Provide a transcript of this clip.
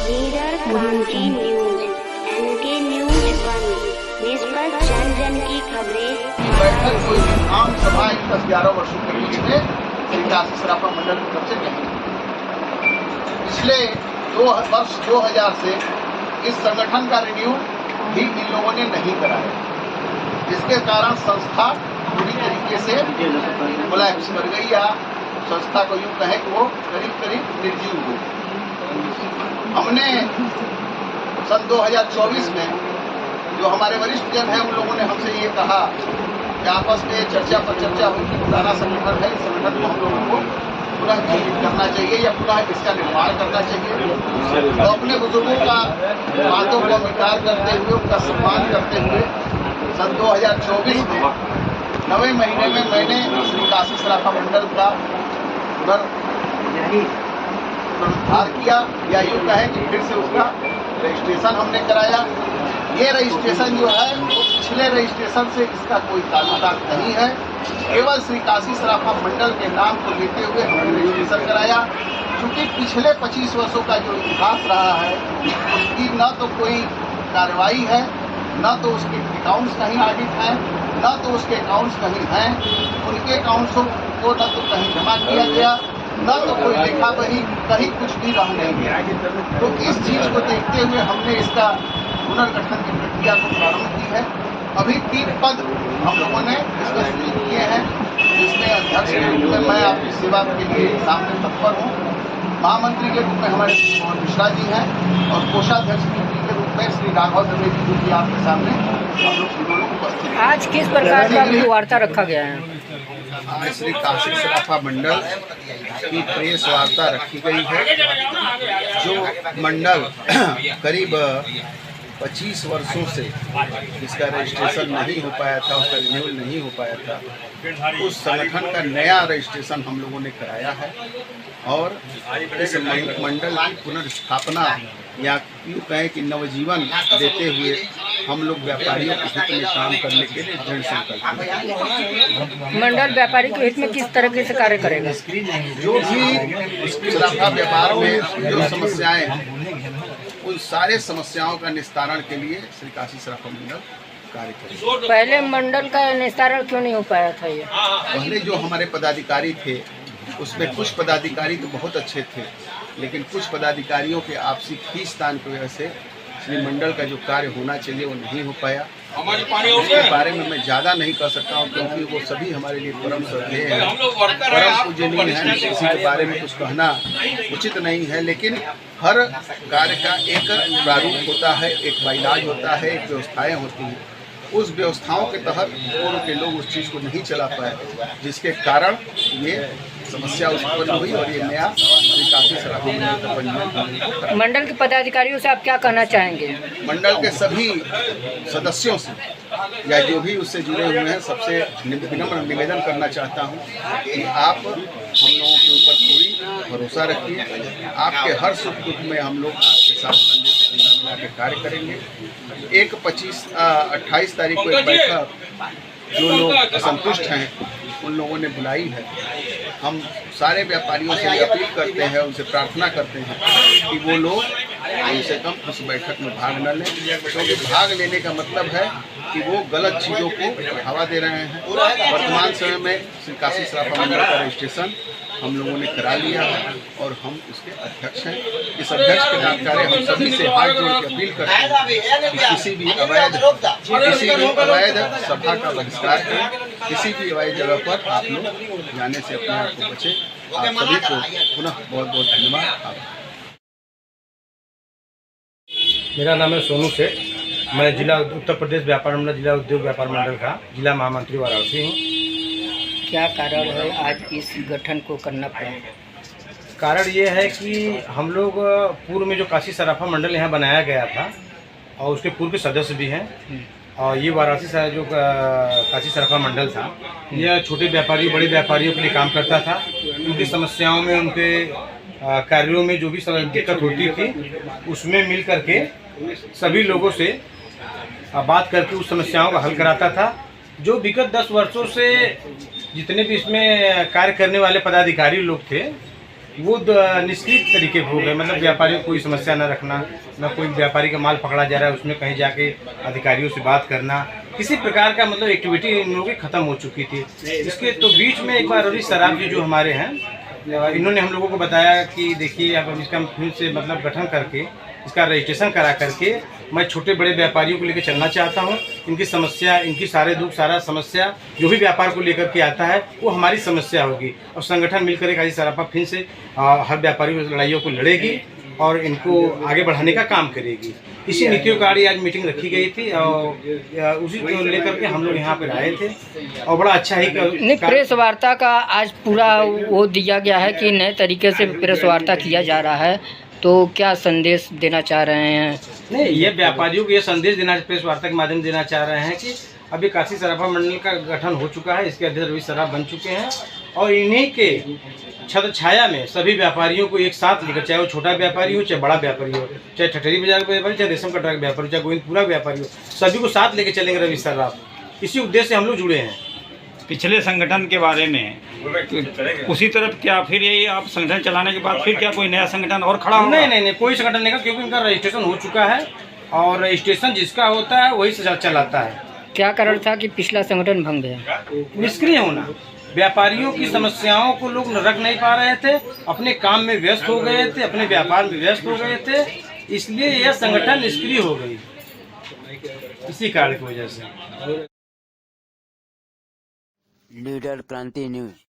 Leader क्रांति news, N K news 1, निष्पक्ष जन की खबरें। बैठक कोई आम सभा इन 10-11 वर्षों के बीच में श्री काशी सराफा मंडल की तरफ से नहीं। पिछले वर्ष 2000 से इस संगठन का रिन्यू भी इन लोगों ने नहीं कराया, जिसके कारण संस्था पूरी तरीके से कोलैप्स कर गई, या संस्था को यूँ कहें कि वो करीब निर्जीव हो। हमने सन 2024 में जो हमारे वरिष्ठ जन हैं उन लोगों ने हमसे ये कहा कि आपस में चर्चा पर चर्चा हुई कि पुराना संगठन है, इस संगठन को हम लोगों को पुनः जीवित करना चाहिए या पुनः इसका निर्माण करना चाहिए। तो अपने बुजुर्गों का बातों को अंगीकार करते हुए, उनका सम्मान करते हुए सन 2024 में 9वें महीने में मैंने श्री काशी सराफा मंडल का पुनरुद्धार किया, या यूँ कहें कि फिर से उसका रजिस्ट्रेशन हमने कराया। ये रजिस्ट्रेशन जो है वो पिछले रजिस्ट्रेशन से इसका कोई ताल्लुक नहीं है, केवल श्री काशी सराफा मंडल के नाम को लेते हुए हमने रजिस्ट्रेशन कराया। क्योंकि पिछले 25 वर्षों का जो इतिहास रहा है उसकी न तो कोई कार्रवाई है, न तो उसके अकाउंट्स कहीं ऑडिट हैं, न तो उसके अकाउंट्स कहीं हैं, उनके अकाउंट्स को न तो कहीं जमा किया गया, न तो कोई लेखा बही, कहीं कुछ भी रह नहीं गया। तो इस चीज़ को देखते हुए हमने इसका पुनर्गठन की प्रक्रिया को प्रारंभ की है। अभी 3 पद हम लोगों ने इसमें सृजित किए हैं, जिसमें अध्यक्ष के रूप में मैं आपकी सेवा के लिए सामने तत्पर हूँ, महामंत्री के रूप में हमारे मोहन मिश्रा जी हैं, और कोषाध्यक्ष के रूप में श्री राघव द्विवेदी जी की आपके सामने हम लोग दोनों उपस्थित हैं। आज किस प्रकार का वार्ता रखा गया है? आज श्री काशी सराफा मंडल की प्रेस वार्ता रखी गई है। जो मंडल करीब 25 वर्षों से इसका रजिस्ट्रेशन नहीं हो पाया था, उसका रिन्यूअल नहीं हो पाया था, उस संगठन का नया रजिस्ट्रेशन हम लोगों ने कराया है, और इस मंडल की पुनर्स्थापना या यूँ कहें कि नवजीवन देते हुए हम लोग व्यापारियों के हित में काम करने के लिए दृढ़ संकल्प हैं। मंडल व्यापारी के हित में किस तरीके से कार्य करेगा? जो भी सराफा व्यापार में जो समस्याएं हैं, उन सारे समस्याओं का निस्तारण के लिए श्री काशी सराफा मंडल कार्य करेगा। पहले मंडल का निस्तारण क्यों नहीं हो पाया था? ये पहले जो हमारे पदाधिकारी थे उसमें कुछ पदाधिकारी तो बहुत अच्छे थे, लेकिन कुछ पदाधिकारियों के आपसी खींचतान की वजह से श्री मंडल का जो कार्य होना चाहिए वो नहीं हो पाया। इसके बारे में मैं ज़्यादा नहीं कर सकता हूँ, क्योंकि वो सभी हमारे लिए परम श्रद्धेय हैं, परम पूजनीय हैं। किसी के बारे में कुछ कहना उचित नहीं है, लेकिन हर कार्य का एक प्रारूप होता है, एक बाइलाज होता है, एक व्यवस्थाएँ होती हैं। उस व्यवस्थाओं के तहत पूर्व के लोग उस चीज़ को नहीं चला पाए, जिसके कारण ये समस्या उत्पन्न हुई और ये नया काशी सराफा मंडल का पंजीयन। मंडल के पदाधिकारियों से आप क्या कहना चाहेंगे? मंडल के सभी सदस्यों से या जो भी उससे जुड़े हुए हैं सबसे विनम्र निवेदन करना चाहता हूँ कि आप हम लोगों के ऊपर पूरी भरोसा रखिए। आपके हर सुख दुख में हम लोग आपके साथ मिला के कार्य करेंगे। 28 तारीख को एक बैठक जो लोग असंतुष्ट हैं उन लोगों ने बुलाई है। हम सारे व्यापारियों से अपील करते हैं, उनसे प्रार्थना करते हैं कि वो लोग कम से कम उस बैठक में भाग न लें, क्योंकि भाग लेने का मतलब है कि वो गलत चीज़ों को बढ़ावा दे रहे हैं। वर्तमान समय में श्री काशी सराफा मंडल का रजिस्ट्रेशन हम लोगों ने करा लिया है और हम उसके अध्यक्ष हैं। इस अध्यक्ष के नाम हम सभी से हाथ जोड़ के अपील करते हैं कि किसी भी अवैध सभा का बहिष्कार करें, किसी भी अवैध जगह पर आप लोग जाने से अपने आप को बचें। आप सभी को पुनः बहुत बहुत धन्यवाद। मेरा नाम है सोनू सेठ, मैं जिला उत्तर प्रदेश व्यापार मंडल, जिला उद्योग व्यापार मंडल का जिला महामंत्री वाराणसी हूँ। क्या कारण है आज इस गठन को करना पड़ा? कारण ये है कि हम लोग पूर्व में जो काशी सराफा मंडल यहाँ बनाया गया था और उसके पूर्व के सदस्य भी हैं, और ये वाराणसी से जो काशी सराफा मंडल था यह छोटे व्यापारी बड़े व्यापारियों के लिए काम करता था। उनकी समस्याओं में, उनके कार्यों में जो भी दिक्कत होती थी उसमें मिल करके सभी लोगों से बात करके उस समस्याओं का हल कराता था। जो विगत 10 वर्षों से जितने भी इसमें कार्य करने वाले पदाधिकारी लोग थे वो निष्क्रिय तरीके हो गए, मतलब व्यापारियों को कोई समस्या न रखना, न कोई व्यापारी का माल पकड़ा जा रहा है उसमें कहीं जाके अधिकारियों से बात करना, किसी प्रकार का मतलब एक्टिविटी इन लोगों की खत्म हो चुकी थी। इसके तो बीच में एक बार रवि सराफ जी जो हमारे हैं, इन्होंने हम लोगों को बताया कि देखिए अब इसका फिर से मतलब गठन करके इसका रजिस्ट्रेशन करा करके मैं छोटे बड़े व्यापारियों को लेकर चलना चाहता हूं। इनकी समस्या, इनकी सारे दुख, सारा समस्या जो भी व्यापार को लेकर के आता है वो हमारी समस्या होगी, और संगठन मिलकर एक काशी सराफा फिर से हर व्यापारी लड़ाइयों को लड़ेगी और इनको आगे बढ़ाने का काम करेगी। इसी नीतियों का आज मीटिंग रखी गई थी और उसी को लेकर के हम लोग यहाँ पर आए थे और बड़ा अच्छा ही नहीं, प्रेस वार्ता का आज पूरा वो दिया गया है कि नए तरीके से प्रेस वार्ता किया जा रहा है, तो क्या संदेश देना चाह रहे हैं? नहीं, ये व्यापारियों को ये संदेश देना, प्रेस वार्ता के माध्यम से देना चाह रहे हैं कि अभी काशी सराफा मंडल का गठन हो चुका है, इसके अध्यक्ष रवि सराफ बन चुके हैं और इन्हीं के छत्र छाया में सभी व्यापारियों को एक साथ लेकर, चाहे वो छोटा व्यापारी हो चाहे बड़ा व्यापारी हो, चाहे ठठेरी बाजार का व्यापारी, चाहे रेशम कटरा का व्यापारी, चाहे गोविंदपुरा व्यापारी हो, सभी को साथ लेकर चलेंगे रवि सराफ। इसी उद्देश्य से हम लोग जुड़े हैं। पिछले संगठन के बारे में उसी तरफ क्या फिर यही आप संगठन चलाने के बाद फिर क्या कोई नया संगठन और खड़ा होगा? नहीं, कोई संगठन नहीं, क्योंकि इनका रजिस्ट्रेशन हो चुका है और रजिस्ट्रेशन जिसका होता है वही चलाता है। क्या कारण था कि पिछला संगठन भंग गया? निष्क्रिय होना, व्यापारियों की समस्याओं को लोग रख नहीं पा रहे थे, अपने काम में व्यस्त हो गए थे, अपने व्यापार में व्यस्त हो गए थे, इसलिए यह संगठन निष्क्रिय हो गई, इसी कारण की वजह से। लीडर क्रांति न्यूज।